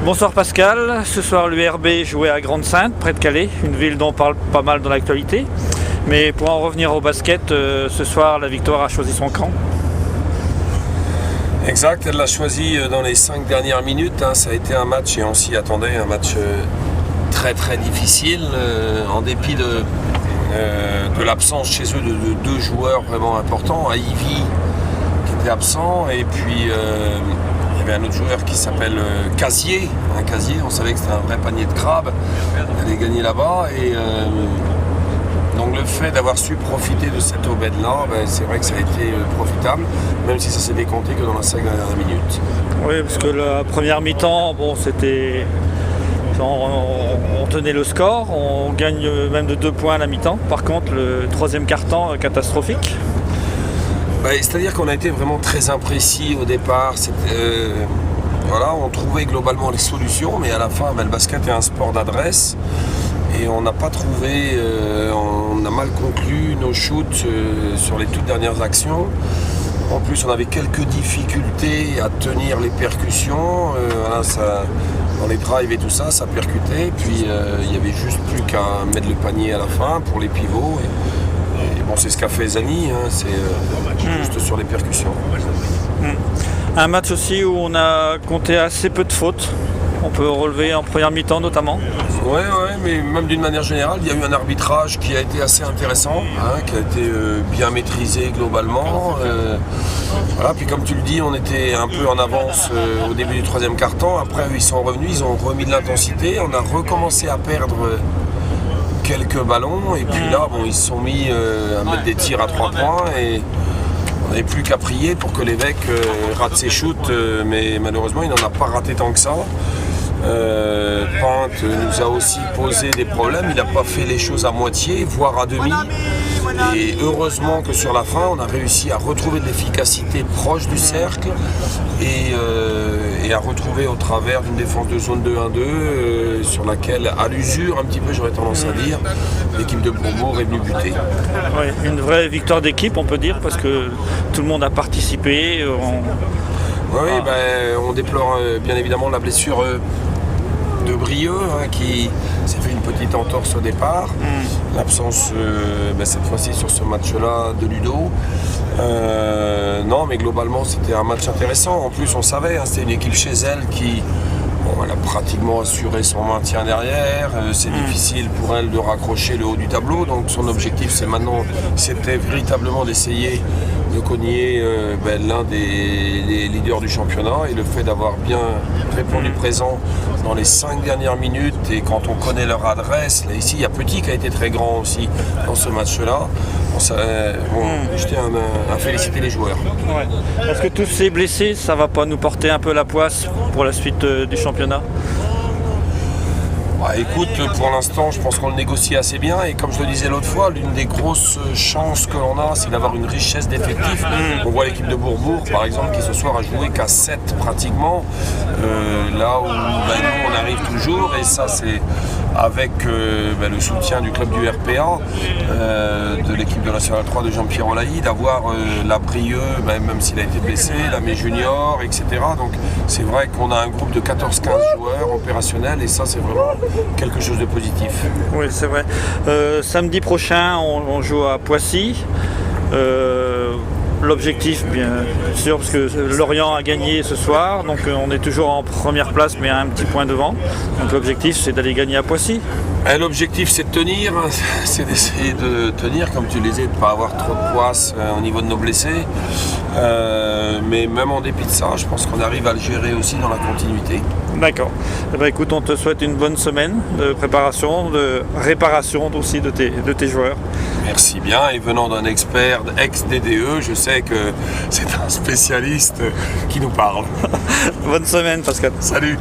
Bonsoir Pascal, ce soir l'URB jouait à Grande-Synthe, près de Calais, une ville dont on parle pas mal dans l'actualité. Mais pour en revenir au basket, ce soir la victoire a choisi son camp. Exact, elle l'a choisi dans les 5 dernières minutes. Ça a été un match, et on s'y attendait, un match très très difficile, en dépit de l'absence chez eux de deux joueurs vraiment importants, Ivy qui était absent, et puis il y avait un autre joueur qui s'appelle Casier. Casier, on savait que c'était un vrai panier de crabes, il allait gagner là-bas, et donc le fait d'avoir su profiter de cette aubaine-là, c'est vrai que ça a été profitable, même si ça s'est décompté que dans la 5 dernières minutes. Oui, parce que la première mi-temps, bon, c'était... On tenait le score, on gagne même de 2 points à la mi-temps. Par contre, le troisième quart-temps, catastrophique. C'est-à-dire qu'on a été vraiment très imprécis au départ. Voilà, on trouvait globalement les solutions, mais à la fin, le basket est un sport d'adresse. Et on n'a pas trouvé, on a mal conclu nos shoots sur les toutes dernières actions. En plus, on avait quelques difficultés à tenir les percussions. Dans les drives et tout ça, ça percutait. Puis il n'y avait juste plus qu'à mettre le panier à la fin pour les pivots. Et bon, c'est ce qu'a fait Zani, c'est juste sur les percussions. Un match aussi où on a compté assez peu de fautes. On peut relever en première mi-temps notamment. Ouais, mais même d'une manière générale, il y a eu un arbitrage qui a été assez intéressant, qui a été bien maîtrisé globalement. Voilà, puis comme tu le dis, on était un peu en avance au début du troisième quart-temps. Après, ils sont revenus, ils ont remis de l'intensité. On a recommencé à perdre quelques ballons. Et puis là, ils se sont mis à mettre des tirs à 3 points. Et on n'avait plus qu'à prier pour que l'évêque rate ses shoots. Mais malheureusement, il n'en a pas raté tant que ça. Pinte nous a aussi posé des problèmes, il n'a pas fait les choses à moitié, voire à demi, et heureusement que sur la fin on a réussi à retrouver de l'efficacité proche du cercle et à retrouver au travers d'une défense de zone 2-1-2 sur laquelle à l'usure un petit peu, j'aurais tendance à dire, l'équipe de Bourbourg est venue buter. Oui, une vraie victoire d'équipe on peut dire, parce que tout le monde a participé. On déplore bien évidemment la blessure de Brieux qui s'est fait une petite entorse au départ. L'absence cette fois-ci sur ce match-là de Ludo. Non, mais globalement c'était un match intéressant. En plus on savait, c'était une équipe chez elle qui elle a pratiquement assuré son maintien derrière. C'est difficile pour elle de raccrocher le haut du tableau. Donc son objectif c'était véritablement d'essayer de cogner l'un des leaders du championnat, et le fait d'avoir bien répondu présent dans les 5 dernières minutes, et quand on connaît leur adresse, là ici il y a Petit qui a été très grand aussi dans ce match-là. Je tiens à féliciter les joueurs. Ouais. Est-ce que tous ces blessés, ça va pas nous porter un peu la poisse pour la suite du championnat ? Écoute, pour l'instant, je pense qu'on le négocie assez bien, et comme je le disais l'autre fois, l'une des grosses chances que l'on a, c'est d'avoir une richesse d'effectifs. On voit l'équipe de Bourbourg, par exemple, qui ce soir a joué qu'à 7 pratiquement, là où nous on arrive toujours, et ça c'est avec le soutien du club du RPA, de l'équipe de National 3 de Jean-Pierre Olaï, d'avoir la Brieux, même s'il a été blessé, la Mé Junior, etc. Donc c'est vrai qu'on a un groupe de 14-15 joueurs opérationnels, et ça c'est vraiment quelque chose de positif. Oui, c'est vrai. Samedi prochain, on joue à Poissy. L'objectif, bien sûr, parce que Lorient a gagné ce soir, donc on est toujours en première place, mais à un petit point devant. Donc l'objectif, c'est d'aller gagner à Poissy. L'objectif, c'est de tenir, c'est d'essayer de tenir, comme tu le disais, de ne pas avoir trop de poisse au niveau de nos blessés. Mais même en dépit de ça, je pense qu'on arrive à le gérer aussi dans la continuité. D'accord. Écoute, on te souhaite une bonne semaine de préparation, de réparation aussi de tes joueurs. Merci bien, et venant d'un expert ex-DDE, je sais que c'est un spécialiste qui nous parle. Bonne semaine, Pascal. Salut.